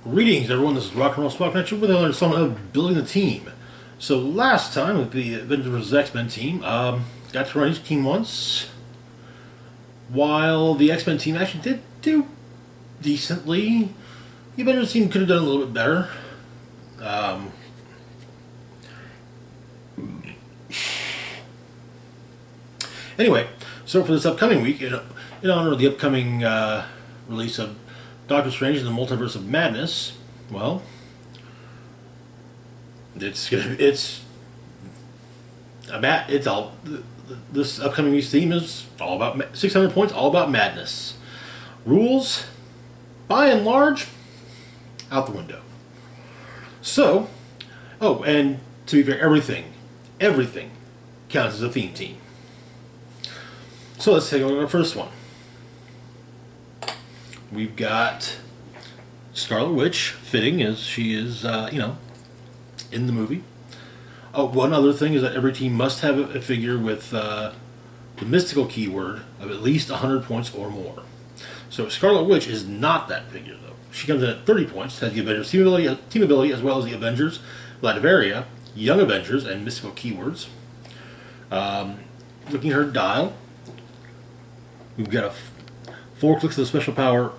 Greetings, everyone. This is Rock and Roll Spot Connection with another installment of Building the Team. So last time with the Avengers vs. X-Men team, got to run each team once. While the X-Men team actually did do decently, the Avengers team could have done a little bit better. Anyway, so for this upcoming week, in honor of the upcoming release of Doctor Strange and the Multiverse of Madness, well, this upcoming week's theme is all about 600 points, all about madness. Rules, by and large, out the window. So, oh, and to be fair, everything counts as a theme team. So let's take a look at our first one. We've got Scarlet Witch, fitting as she is, in the movie. Oh, one other thing is that every team must have a figure with the mystical keyword of at least 100 points or more. So Scarlet Witch is not that figure, though. She comes in at 30 points, has the Avengers team ability as well as the Avengers, Latveria, Young Avengers, and mystical keywords. Looking at her dial, we've got 4 clicks of the special power.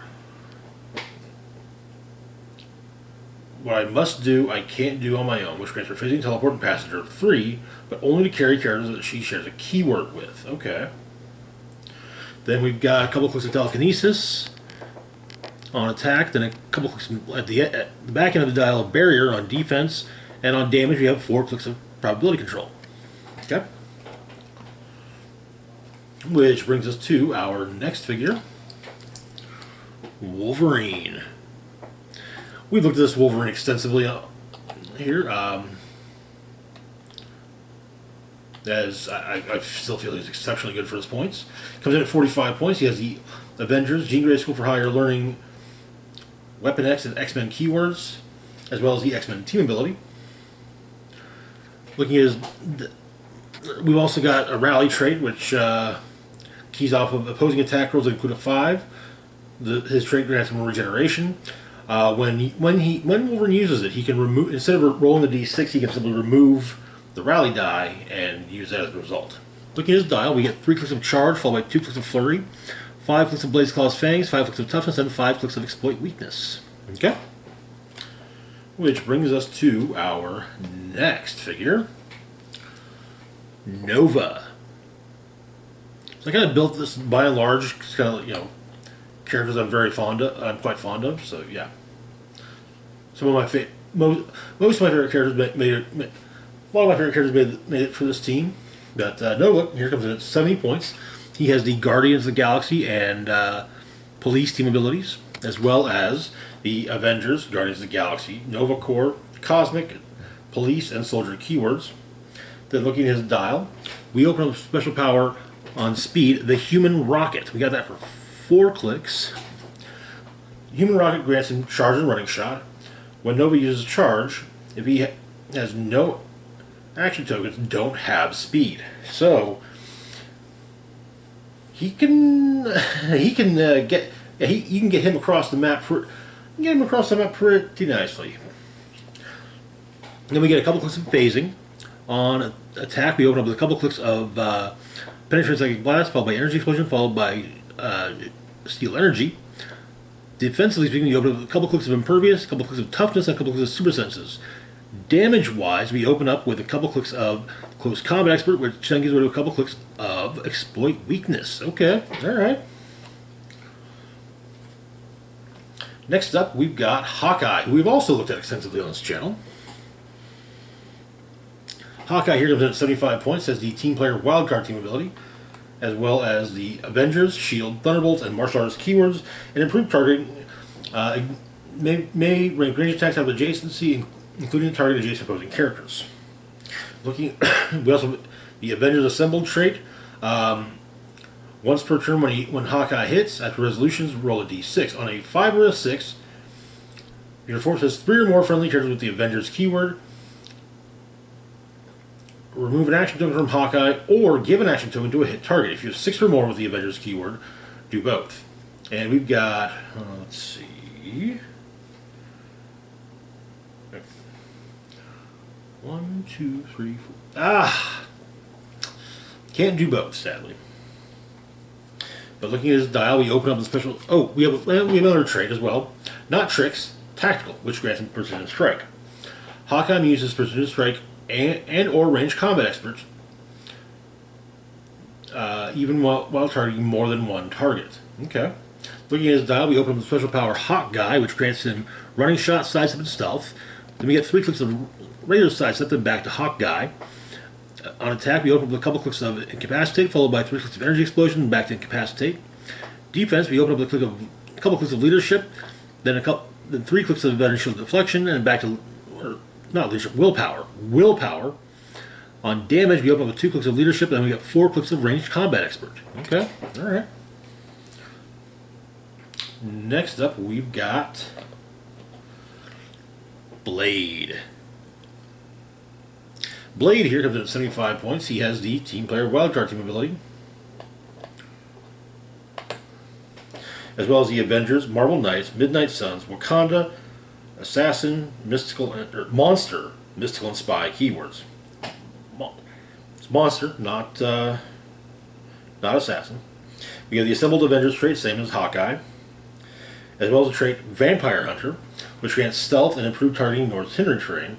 What I must do, I can't do on my own, which grants her phasing, teleport, and passenger 3, but only to carry characters that she shares a keyword with. Okay. Then we've got a couple clicks of telekinesis on attack, then a couple clicks at the back end of the dial of barrier on defense, and on damage we have 4 clicks of probability control. Okay. Which brings us to our next figure, Wolverine. We've looked at this Wolverine extensively here. As I still feel he's exceptionally good for his points. Comes in at 45 points. He has the Avengers, Jean Grey School for Higher Learning, Weapon X and X-Men keywords, as well as the X-Men team ability. Looking at his... We've also got a rally trait, which keys off of opposing attack rolls that include a 5. His trait grants him regeneration. When Wolverine uses it, he can remove, instead of rolling the d6, he can simply remove the rally die and use that as a result. Looking at his dial, we get 3 clicks of charge, followed by 2 clicks of flurry, 5 clicks of blaze claws fangs, 5 clicks of toughness, and 5 clicks of exploit weakness. Okay. Which brings us to our next figure, Nova. So I kind of built this by and large, kind of characters I'm quite fond of. So yeah, some of my most of my favorite characters a lot of my favorite characters made it for this team. But Nova here comes in at 70 points. He has the Guardians of the Galaxy and Police team abilities, as well as the Avengers, Guardians of the Galaxy, Nova Corps, Cosmic, Police, and Soldier keywords. Then looking at his dial, we open up special power on speed, the Human Rocket. We got that for 4 clicks. Human Rocket grants him charge and running shot. When Nova uses charge, if he has no action tokens, don't have speed. So you can get him across the map pretty nicely. Then we get a couple clicks of phasing. On attack, we open up with a couple clicks of penetrating psychic blast, followed by energy explosion, followed by steel energy. Defensively speaking, we open up with a couple clicks of impervious, a couple clicks of toughness, and a couple clicks of super senses. Damage-wise, we open up with a couple clicks of close combat expert, which then gives way to a couple clicks of exploit weakness. Okay, all right. Next up, we've got Hawkeye, who we've also looked at extensively on this channel. Hawkeye here comes in at 75 points, has the team player wildcard team ability, as well as the Avengers, Shield, Thunderbolts, and Martial Arts keywords, and improved targeting. May rank range attacks out of adjacency, including target adjacent opposing characters. We also have the Avengers Assembled trait. Once per turn, when Hawkeye hits, after resolutions, roll a d6. On a 5 or a 6, your force has 3 or more friendly characters with the Avengers keyword. Remove an action token from Hawkeye, or give an action token to a hit target. If you have 6 or more with the Avengers keyword, do both. And we've got, let's see, 1, 2, 3, 4. Ah! Can't do both, sadly. But looking at his dial, we open up the special... Oh, we have another trait as well. Not tricks, tactical, which grants him precision strike. Hawkeye uses precision strike and or range combat experts, even while targeting more than one target. Okay. Looking at his dial, we open up the special power Hawkeye, which grants him running shot, sidestep, and stealth. Then we get 3 clicks of regular sidestep, then back to Hawkeye. On attack, we open up a couple clicks of Incapacitate, followed by 3 clicks of Energy Explosion, and back to Incapacitate. Defense, we open up a couple clicks of Leadership, then 3 clicks of Energy Shield Deflection, and back to... Not leadership, willpower. Willpower. On damage, we open up with 2 clicks of leadership, and then we get 4 clicks of ranged combat expert. Okay, alright. Next up, we've got Blade. Blade here comes in at 75 points. He has the Team Player Wildcard team ability, as well as the Avengers, Marvel Knights, Midnight Suns, Wakanda, Assassin, Mystical, Monster, Mystical, and Spy keywords. It's Monster, not Assassin. We have the Assembled Avengers trait, same as Hawkeye, as well as the trait Vampire Hunter, which grants stealth and improved targeting towards hindering terrain.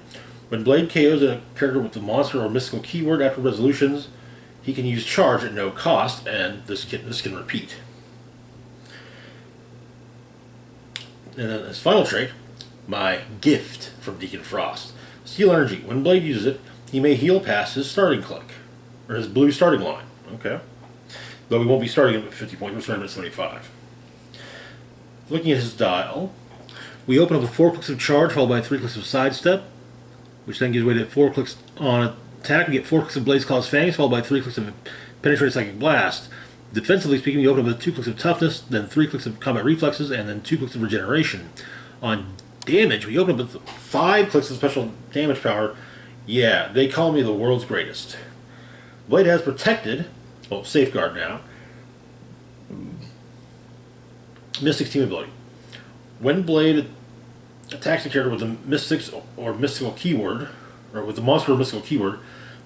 When Blade KOs a character with the Monster or Mystical keyword after resolutions, he can use Charge at no cost, and this can repeat. And then his final trait, my gift from Deacon Frost. Steel Energy. When Blade uses it, he may heal past his starting click, or his blue starting line. Okay. Though we won't be starting him at 50 points, we're starting him at 75. Looking at his dial, we open up with 4 clicks of Charge, followed by 3 clicks of Sidestep, which then gives way to 4 clicks on attack. We get 4 clicks of Blade's Claw's Fangs, followed by 3 clicks of Penetrating Psychic Blast. Defensively speaking, we open up with 2 clicks of Toughness, then 3 clicks of Combat Reflexes, and then 2 clicks of Regeneration. On damage, we open up with 5 clicks of Special Damage Power. Yeah, they call me the world's greatest. Blade has Protected, well, Safeguard now, Mystic's team ability. When Blade attacks a character with a Mystics or Mystical keyword, or with the Monster or Mystical keyword,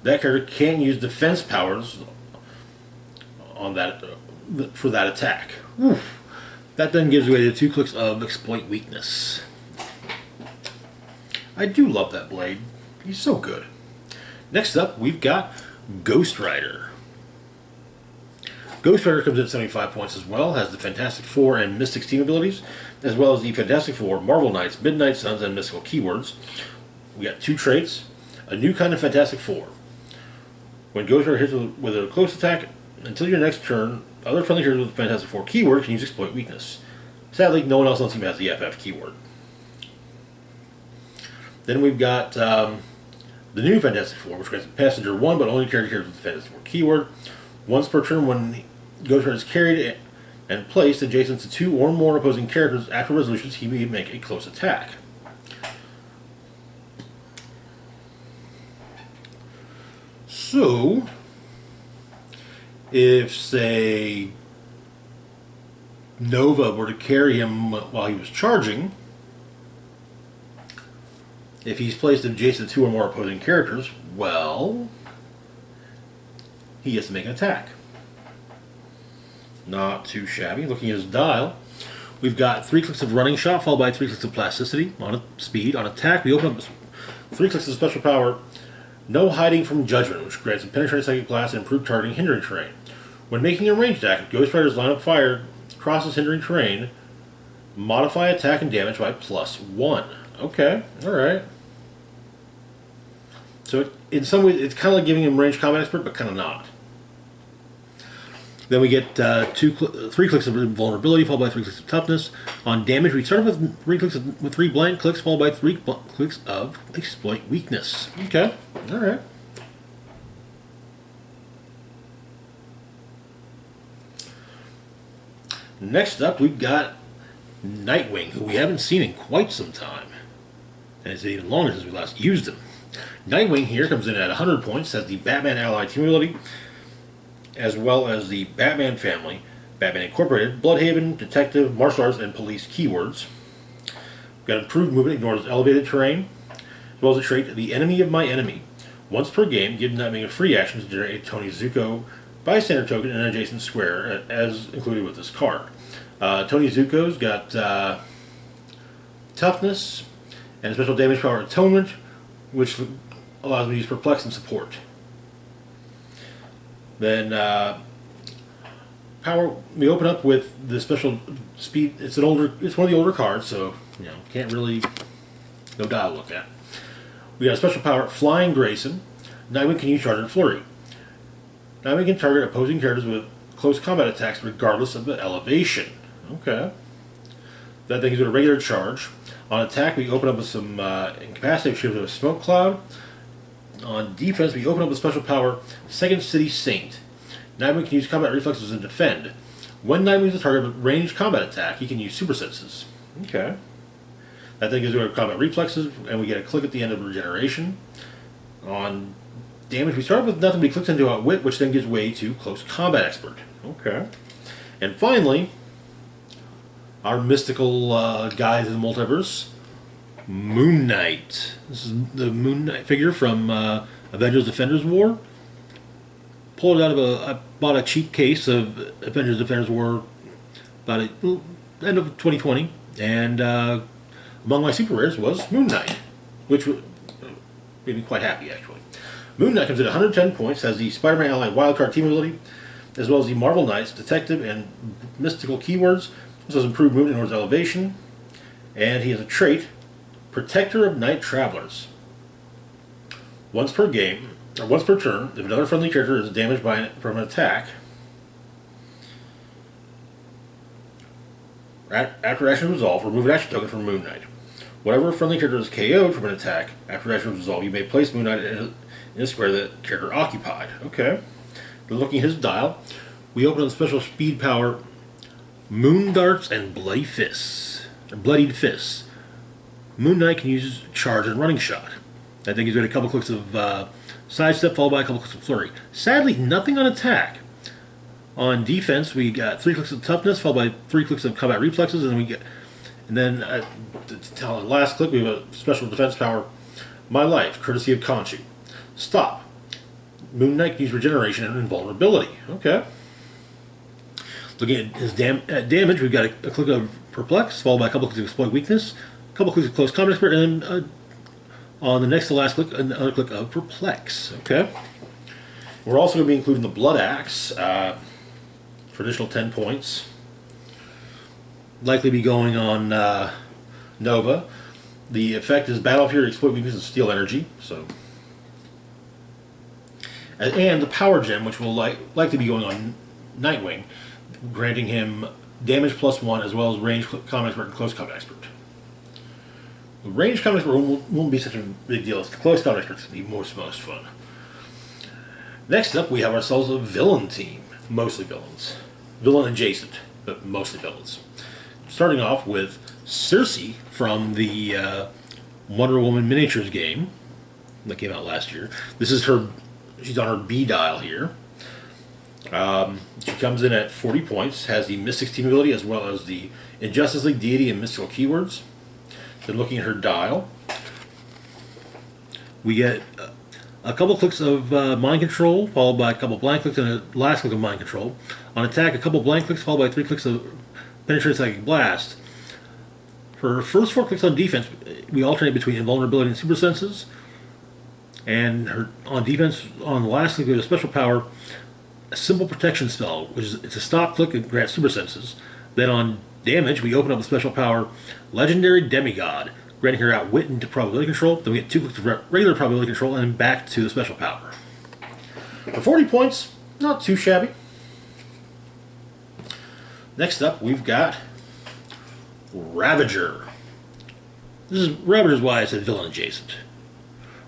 that character can use defense powers on that for that attack. Oof. That then gives way to 2 clicks of Exploit Weakness. I do love that Blade. He's so good. Next up, we've got Ghost Rider. Ghost Rider comes in at 75 points as well, has the Fantastic Four and Mystics team abilities, as well as the Fantastic Four, Marvel Knights, Midnight Suns, and Mystical keywords. We got 2 traits, a new kind of Fantastic Four. When Ghost Rider hits with a close attack, until your next turn, other friendly characters with the Fantastic Four keyword can use Exploit Weakness. Sadly, no one else on the team has the FF keyword. Then we've got the new Fantastic Four, which grants Passenger 1, but only characters with the Fantastic Four keyword. Once per turn, when Ghost Rider is carried and placed adjacent to 2 or more opposing characters after resolutions, he may make a close attack. So, if, say, Nova were to carry him while he was charging, if he's placed adjacent to 2 or more opposing characters, well, he has to make an attack. Not too shabby. Looking at his dial, we've got 3 clicks of Running Shot, followed by 3 clicks of Plasticity on speed. On attack, we open up 3 clicks of Special Power, No Hiding from Judgment, which grants him Penetrating Psychic Blast and improved targeting hindering terrain. When making a ranged attack, if Ghost Rider's line of fire crosses hindering terrain, modify attack and damage by +1. Okay, alright. So in some ways, it's kind of like giving him ranged combat expert, but kind of not. Then we get 3 clicks of Invulnerability, followed by 3 clicks of Toughness. On damage, we start with 3 blank clicks, followed by 3 clicks of Exploit Weakness. Okay, alright. Next up, we've got Nightwing, who we haven't seen in quite some time. And it's even longer since we last used him. Nightwing here comes in at 100 points, has the Batman Ally team ability, as well as the Batman family, Batman Incorporated, Bloodhaven, Detective, Martial Arts, and Police keywords. We've got improved movement, ignores elevated terrain, well as the trait The Enemy of My Enemy. Once per game, give Nightwing a free action to generate a Tony Zuko bystander token in an adjacent square, as included with this card. Tony Zuko's got toughness and a special damage power atonement, which allows me to use perplex and support. Then power, we open up with the special speed. It's one of the older cards, so can't really no dial look at. We got a special power, Flying Grayson. Nightwing can use Charge and Flurry. Nightwing can target opposing characters with close combat attacks regardless of the elevation. Okay. That thing is with a regular charge. On attack, we open up with some incapacitated shift of a smoke cloud. On defense, we open up with special power, Second City Saint. Nightwing can use combat reflexes and defend. When Nightwing is a target of ranged combat attack, he can use super senses. Okay. That thing gives away combat reflexes, and we get a click at the end of regeneration. On damage, we start with nothing, but he clicks into Outwit, which then gives way to Close Combat Expert. Okay. And finally, our mystical guys in the multiverse, Moon Knight. This is the Moon Knight figure from Avengers Defenders War. Pulled it out of I bought a cheap case of Avengers Defenders War about end of 2020, and among my super rares was Moon Knight, which made me quite happy actually. Moon Knight comes in at 110 points, has the Spider-Man Ally Wildcard team ability, as well as the Marvel Knights, Detective, and Mystical keywords. This has improved movement towards elevation, and he has a trait, Protector of Night Travelers. Once per game, or once per turn, if another friendly character is damaged from an attack, after action resolve, remove an action token from Moon Knight. Whenever a friendly character is KO'd from an attack, after action resolve, you may place Moon Knight in a square that character occupied. Okay. Then looking at his dial, we open on special speed power, Moon Darts and Bloodied Fists. Moon Knight can use Charge and Running Shot. I think he's got a couple clicks of Sidestep, followed by a couple clicks of Flurry. Sadly, nothing on attack. On defense, we got 3 clicks of Toughness, followed by 3 clicks of Combat Reflexes, and then the last click, we have a special defense power, My Life, courtesy of Khonshu. Stop. Moon Knight can use Regeneration and Invulnerability. Okay. Looking at his damage, we've got a click of Perplex, followed by a couple clicks of Exploit Weakness, a couple clicks of Close Combat Expert, and then on the next to last click, another click of Perplex. Okay. We're also going to be including the Blood Axe for additional 10 points. Likely be going on Nova. The effect is Battle Fury, Exploit Weakness, and Steel Energy. So, and the Power Gem, which will likely be going on Nightwing, granting him damage +1 as well as range combat expert and close combat expert. The range combat expert won't be such a big deal. It's the close combat expert going to be most fun. Next up, we have ourselves a villain team. Mostly villains. Villain adjacent, but mostly villains. Starting off with Cersei from the Wonder Woman miniatures game that came out last year. This is her. She's on her B dial here. She comes in at 40 points, has the Mystics team ability as well as the Injustice League deity and mystical keywords. Then looking at her dial, we get a couple clicks of Mind Control, followed by a couple blank clicks and a last click of Mind Control. On attack, a couple blank clicks, followed by 3 clicks of Penetrate Psychic Blast. For her first 4 clicks on defense, we alternate between Invulnerability and Super Senses. And on defense, on the last click, we have a special power, a Simple Protection spell, which is it's a stop click and grants Super Senses. Then on damage, we open up with special power, Legendary Demigod, granting her Outwit into probability control. Then we get 2 clicks of regular probability control, and then back to the special power. For 40 points, not too shabby. Next up, we've got Ravager. Ravager's why I said villain adjacent.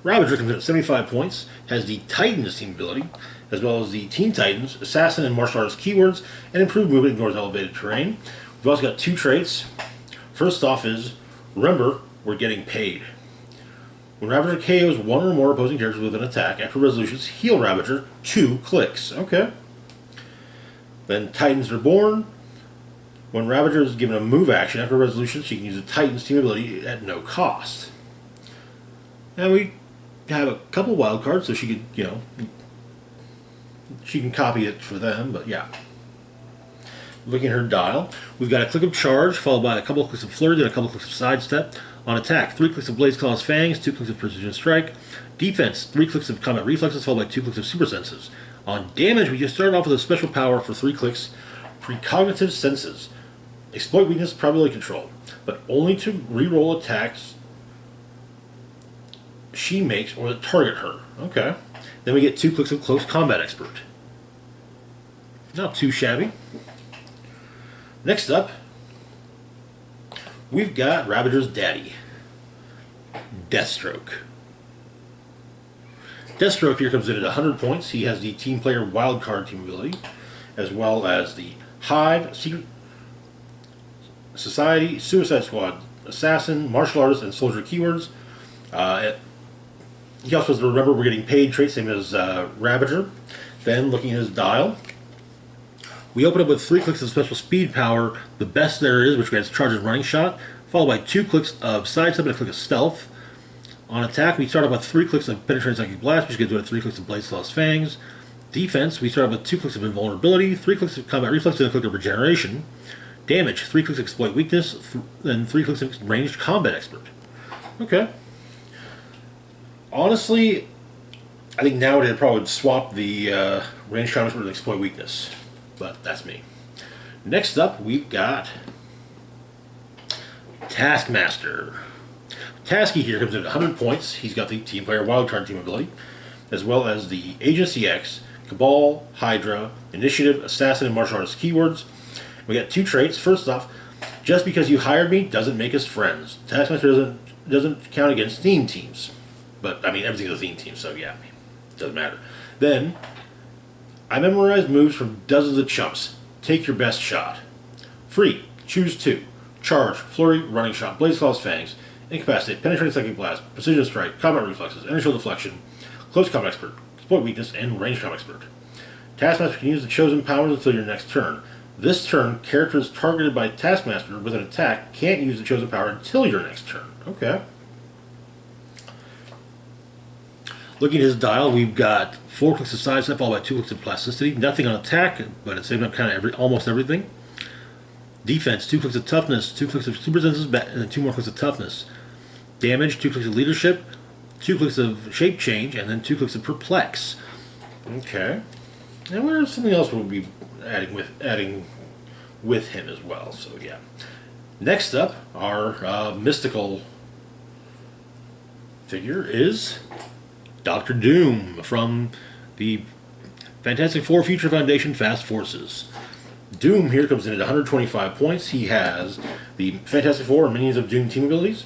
Ravager comes in at 75 points, has the Titans team ability, as well as the Teen Titans, Assassin, and Martial Arts keywords, and improved movement ignores elevated terrain. We've also got 2 traits. First off is, remember, we're getting paid. When Ravager KOs 1 or more opposing characters with an attack, after resolutions, heal Ravager 2 clicks. Okay. Then Titans are born. When Ravager is given a move action after resolution, she can use a Titans team ability at no cost. And we have a couple wild cards, so she could, you know, she can copy it for them, but yeah. Looking at her dial, we've got a click of charge, followed by a couple of clicks of flurry, then a couple of clicks of sidestep. On attack, 3 clicks of Blaze Claw's Fangs, 2 clicks of Precision Strike. Defense, 3 clicks of Combat Reflexes, followed by 2 clicks of Super Senses. On damage, we just started off with a special power for 3 clicks, Precognitive Senses. Exploit weakness, probability control, but only to reroll attacks she makes or that target her. Okay. Then we get 2 clicks of Close Combat Expert. Not too shabby. Next up, we've got Ravager's daddy, Deathstroke. Deathstroke here comes in at 100 points. He has the Team Player Wildcard team ability, as well as the Hive, Secret Society, Suicide Squad, Assassin, Martial Artist, and Soldier keywords. He also has to remember we're getting paid traits, same as Ravager. Then, looking at his dial, we open up with 3 clicks of special speed power, the best there is, which grants charge and running shot, followed by 2 clicks of sidestep and a click of stealth. On attack, we start off with 3 clicks of penetrating psychic blast, which gives us 3 clicks of Blaze Claw's Fangs. Defense, we start off with 2 clicks of invulnerability, 3 clicks of combat reflex, and a click of regeneration. Damage, 3 clicks of exploit weakness, then 3 clicks of ranged combat expert. Okay. Honestly, I think nowadays I'd probably swap the ranged combat expert with exploit weakness. But that's me. Next up, we've got Taskmaster. Caskey here comes in at 100 points. He's got the Team Player Wildcard team ability, as well as the Agency X, Cabal, Hydra, Initiative, Assassin, and Martial Artist keywords. We got 2 traits. First off, just because you hired me doesn't make us friends. Taskmaster doesn't count against theme teams. But, I mean, everything's a theme team, so yeah, it doesn't matter. Then, I memorize moves from dozens of chumps. Take your best shot. Free. Choose 2. Charge, Flurry, Running Shot, Blaze Claw's Fangs, Incapacitate, Penetrating Psychic Blast, Precision Strike, Combat Reflexes, Inertial Deflection, Close Combat Expert, Exploit Weakness, and Range Combat Expert. Taskmaster can use the chosen powers until your next turn. This turn, characters targeted by Taskmaster with an attack can't use the chosen power until your next turn. Okay. Looking at his dial, we've got 4 clicks of sidestep, followed by 2 clicks of plasticity. Nothing on attack, but at the same time, kind of almost everything. Defense, 2 clicks of toughness, 2 clicks of super senses, and then 2 more clicks of toughness. Damage, 2 clicks of leadership, 2 clicks of shape change, and then 2 clicks of perplex. Okay. And where's something else we'll be adding with him as well. So yeah. Next up, our mystical figure is Dr. Doom from the Fantastic Four Future Foundation Fast Forces. Doom here comes in at 125 points. He has the Fantastic Four and Minions of Doom team abilities,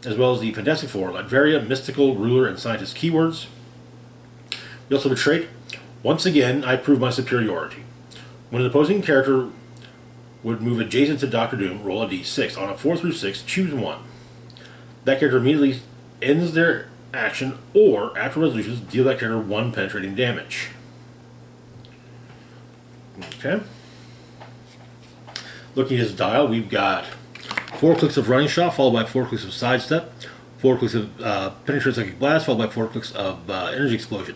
as well as the Fantastic Four, Latveria, Mystical, Ruler, and Scientist keywords. We also have a trait. Once again, I prove my superiority. When an opposing character would move adjacent to Dr. Doom, roll a d6. On a 4 through 6, choose 1. That character immediately ends their action, or, after resolutions, deal that character 1 penetrating damage. Okay. Looking at his dial, we've got 4 clicks of Running Shot, followed by 4 clicks of Sidestep, 4 clicks of Penetrating Psychic Blast, followed by 4 clicks of Energy Explosion.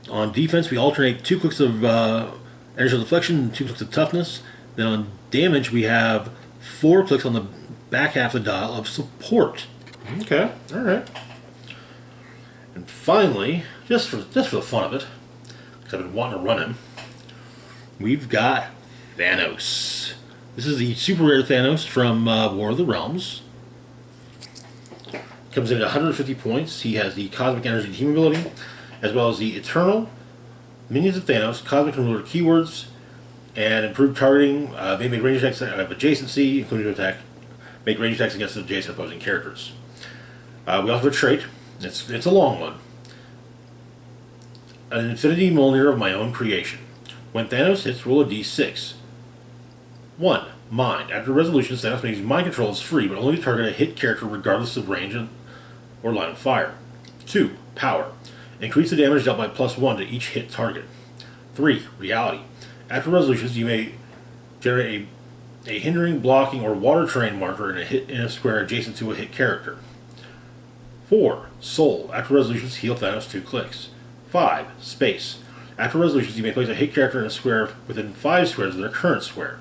On defense, we alternate 2 clicks of Energy Deflection and 2 clicks of Toughness. Then on damage, we have 4 clicks on the back half of the dial of Support. Okay, alright. And finally, just for the fun of it, because I've been wanting to run him, we've got Thanos. This is the super rare Thanos from War of the Realms. Comes in at 150 points. He has the Cosmic Energy team ability, as well as the Eternal, Minions of Thanos, Cosmic and Ruler keywords, and improved targeting. They make range attacks out of adjacency, including to make range attacks against adjacent opposing characters. We also have a trait. It's a long one. An Infinity Mjolnir of my own creation. When Thanos hits, roll a d6. 1. Mind. After resolution, Thanos makes mind control is free, but only to target a hit character regardless of range or line of fire. 2. Power. Increase the damage dealt by +1 to each hit target. 3. Reality. After resolutions, you may generate a hindering, blocking, or water terrain marker in a square adjacent to a hit character. 4. Soul. After resolutions, heal Thanos 2 clicks. 5. Space. After resolutions, you may place a hit character in a square within 5 squares of their current square.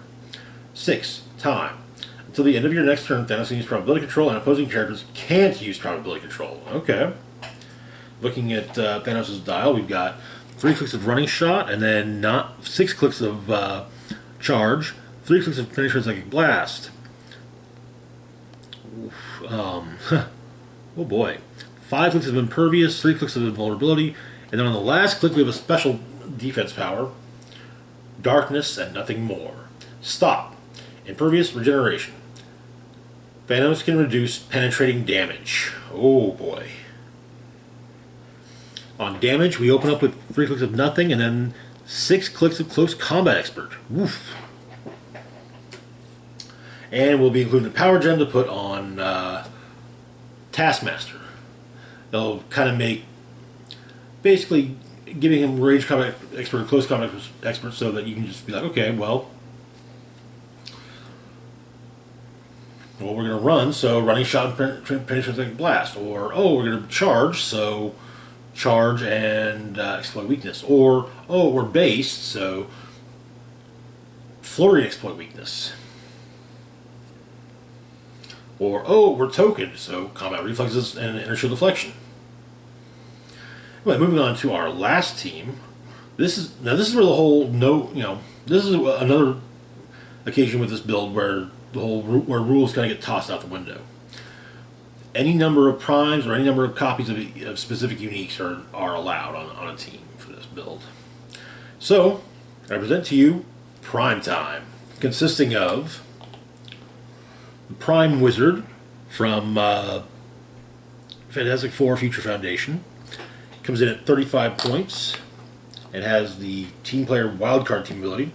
6. Time. Until the end of your next turn, Thanos can use probability control, and opposing characters can't use probability control. Okay. Looking at Thanos' dial, we've got 3 clicks of running shot, and then 6 clicks of charge, 3 clicks of penetrating psychic blast. Oh boy. 5 clicks of impervious, 3 clicks of invulnerability, and then on the last click we have a special defense power, darkness and nothing more. Stop. Impervious regeneration. Thanos can reduce penetrating damage. Oh boy. On damage, we open up with 3 clicks of nothing, and then 6 clicks of close combat expert. Woof. And we'll be including a power gem to put on Taskmaster. They'll kind of make, basically giving him range combat expert and close combat expert, so that you can just be like, okay, well, we're going to run, so running shot and penetrating blast. Or, oh, we're going to charge, so charge and exploit weakness. Or, oh, we're based, so flurry and exploit weakness. Or, oh, we're tokened, so combat reflexes and inner shield deflection. Anyway, moving on to our last team. This is where the whole this is another occasion with this build where where rules kind of get tossed out the window. Any number of primes or any number of copies of specific uniques are allowed on a team for this build. So, I present to you Prime Time, consisting of the Prime Wizard from Fantastic Four Future Foundation. Comes in at 35 points. It has the team player wildcard team ability,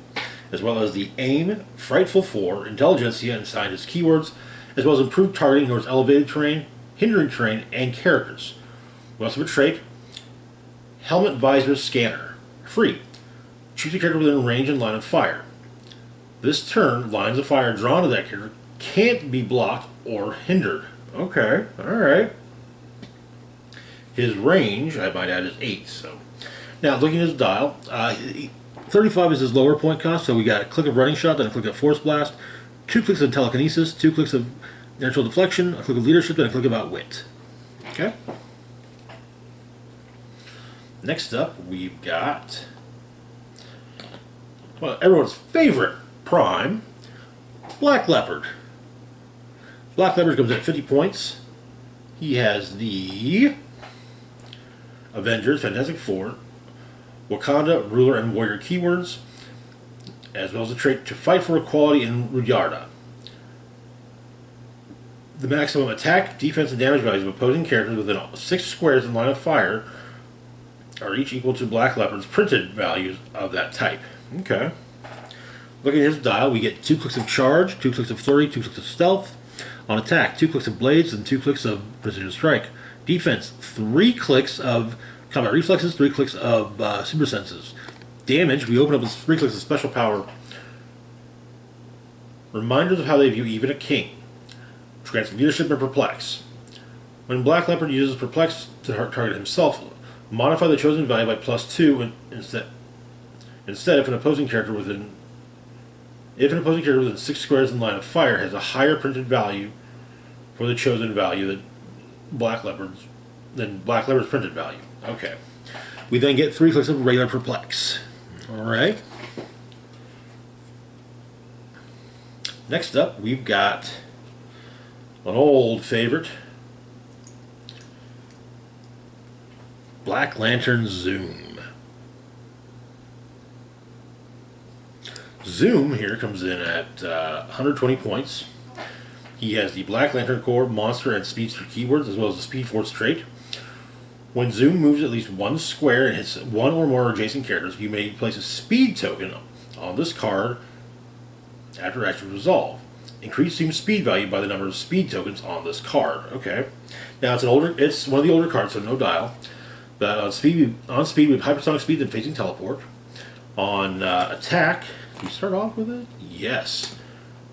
as well as the AIM, Frightful 4, Intelligentsia, and scientist keywords, as well as improved targeting towards elevated terrain, hindering terrain, and characters. We also have a trait, Helmet Visor Scanner. Free. Choose a character within range and line of fire. This turn, lines of fire drawn to that character can't be blocked or hindered. Okay, alright. His range, I might add, is 8. So, now, looking at his dial, 35 is his lower point cost, so we got a click of running shot, then a click of force blast, 2 clicks of telekinesis, 2 clicks of natural deflection, a click of leadership, and a click of outwit. Okay. Next up, we've got, well, everyone's favorite prime, Black Leopard. Black Leopard comes in at 50 points. He has the Avengers, Fantastic Four, Wakanda, Ruler, and Warrior keywords, as well as a trait to fight for equality in Rudyarda. The maximum attack, defense, and damage values of opposing characters within 6 squares in line of fire are each equal to Black Leopard's printed values of that type. Okay. Looking at his dial, we get 2 clicks of charge, 2 clicks of flurry, 2 clicks of stealth. On attack, 2 clicks of blades and 2 clicks of precision strike. Defense, 3 clicks of combat reflexes, 3 clicks of super senses. Damage, we open up with 3 clicks of special power. Reminders of how they view even a king. Which grants leadership and perplex. When Black Leopard uses perplex to target himself, modify the chosen value by +2 instead. If an opposing character within 6 squares in line of fire has a higher printed value for the chosen value than Black Leopard's printed value. Okay. We then get 3 clicks of regular perplex. Alright. Next up, we've got an old favorite, Black Lantern Zoom. Zoom here comes in at 120 points. He has the Black Lantern Core, Monster, and Speedster keywords, as well as the Speed Force trait. When Zoom moves at least 1 square and hits 1 or more adjacent characters, you may place a Speed token on this card after action resolve. Increase Zoom's speed value by the number of speed tokens on this card. Okay. Now it's one of the older cards, so no dial. But on speed we have hypersonic speed and phasing teleport. On attack, do we start off with it? Yes.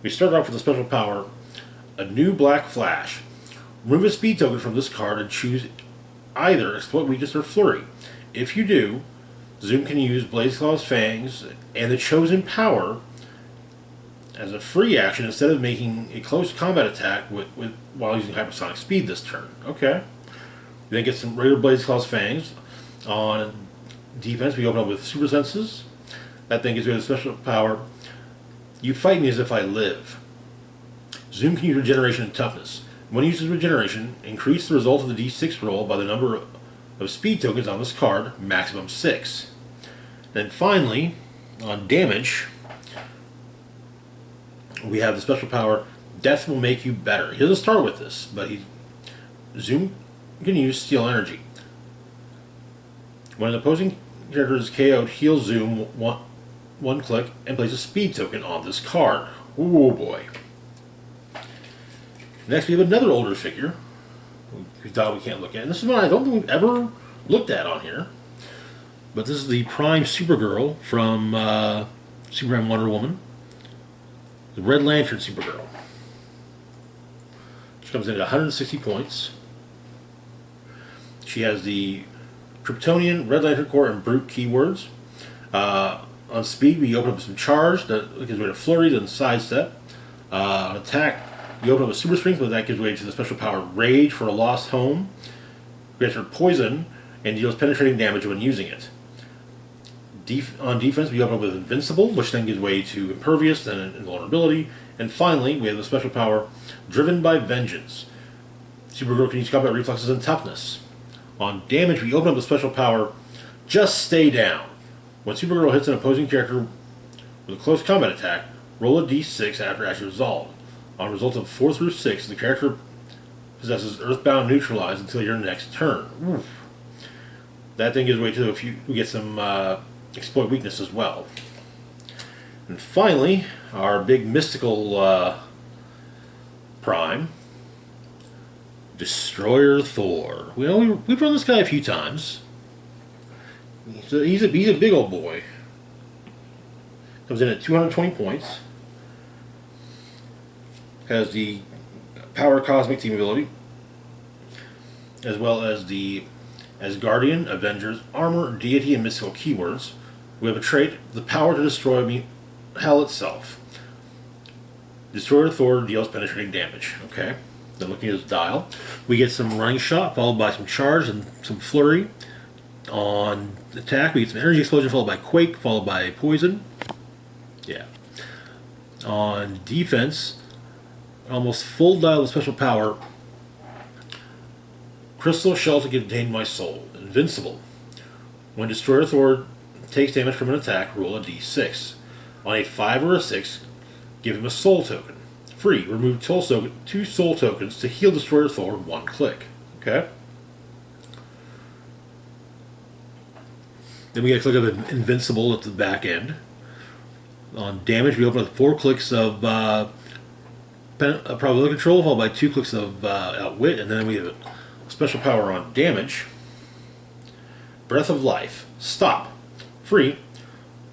We start off with a special power, a new black flash. Remove a speed token from this card and choose either Exploit Weakness or Flurry. If you do, Zoom can use Blaze Claw's Fangs and the Chosen Power as a free action instead of making a close combat attack while using hypersonic speed this turn. Okay. We then get some regular Blaze Claw's Fangs. On defense, we open up with Super Senses. That thing gives me a special power. You fight me as if I live. Zoom can use Regeneration and Toughness. When he uses Regeneration, increase the result of the D6 roll by the number of speed tokens on this card, maximum 6. Then finally, on damage, we have the special power, Death will make you better. He doesn't start with this, but Zoom can use Steal Energy. When an opposing character is KO'd, heal Zoom one click and place a speed token on this card. Oh boy. Next we have another older figure we thought we can't look at. And this is one I don't think we've ever looked at on here. But this is the Prime Supergirl from Superman Wonder Woman. The Red Lantern Supergirl. She comes in at 160 points. She has the Kryptonian, Red Lantern Corps, and Brute keywords. On speed, we open up some charge that gives way to Flurry, then Sidestep. On attack, you open up a Super Strength, but that gives way to the special power Rage for a lost home. Grants her poison and deals penetrating damage when using it. On defense, we open up with Invincible, which then gives way to Impervious and Invulnerability. And finally, we have the special power Driven by Vengeance. Supergirl can use combat reflexes and toughness. On damage, we open up the special power Just Stay Down. When Supergirl hits an opposing character with a close combat attack, roll a d6 after action resolved. On results of 4 through 6, the character possesses Earthbound Neutralize until your next turn. Oof. That thing gives way to we get some Exploit Weakness as well. And finally, our big mystical Prime, Destroyer Thor. We've run this guy a few times. He's a big old boy. Comes in at 220 points. Has the Power Cosmic Team ability, as well as the Asgardian, Avengers, Armor, Deity, and Mystical keywords. We have a trait, the power to destroy hell itself. Destroyer Thor deals penetrating damage. Okay. Then looking at his dial, we get some running shot followed by some charge and some flurry. On attack, we get some energy explosion followed by quake followed by poison. Yeah. On defense, almost full dial of special power. Crystal Shell to contain my soul. Invincible. When Destroyer Thor takes damage from an attack, roll a d6. On a 5 or a 6, give him a soul token. Free. Remove 2 soul tokens to heal Destroyer Thor one click. Okay? Then we get a click of Invincible at the back end. On damage, we open with 4 clicks of probability control, followed by 2 clicks of Outwit, and then we have a special power on damage. Breath of Life. Stop. Free.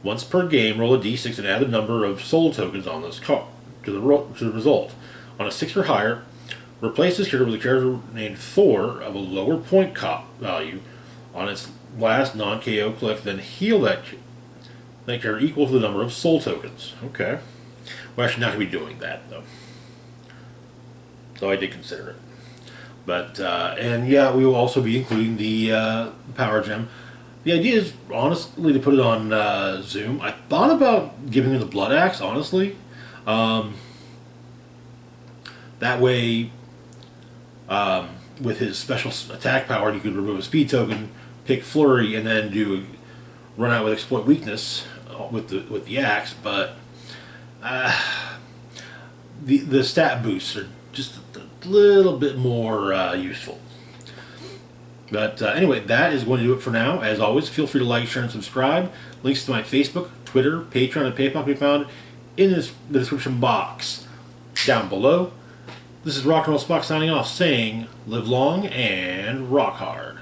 Once per game, roll a d6 and add the number of soul tokens on this card to the result. On a 6 or higher, replace this character with a character named Thor of a lower point value on its last non-KO click, then heal that character equal to the number of soul tokens. Okay. We're actually not going to be doing that, though. Though I did consider it. But, and yeah, we will also be including the Power Gem. The idea is, honestly, to put it on Zoom. I thought about giving him the Blood Axe, honestly. That way, with his special attack power, you could remove a speed token, pick Flurry, and then run out with Exploit Weakness with the axe. But the stat boosts are just a little bit more useful. But anyway, that is going to do it for now. As always, feel free to like, share, and subscribe. Links to my Facebook, Twitter, Patreon, and PayPal can be found in the description box down below. This is Rock and Roll Spock signing off, saying, live long and rock hard.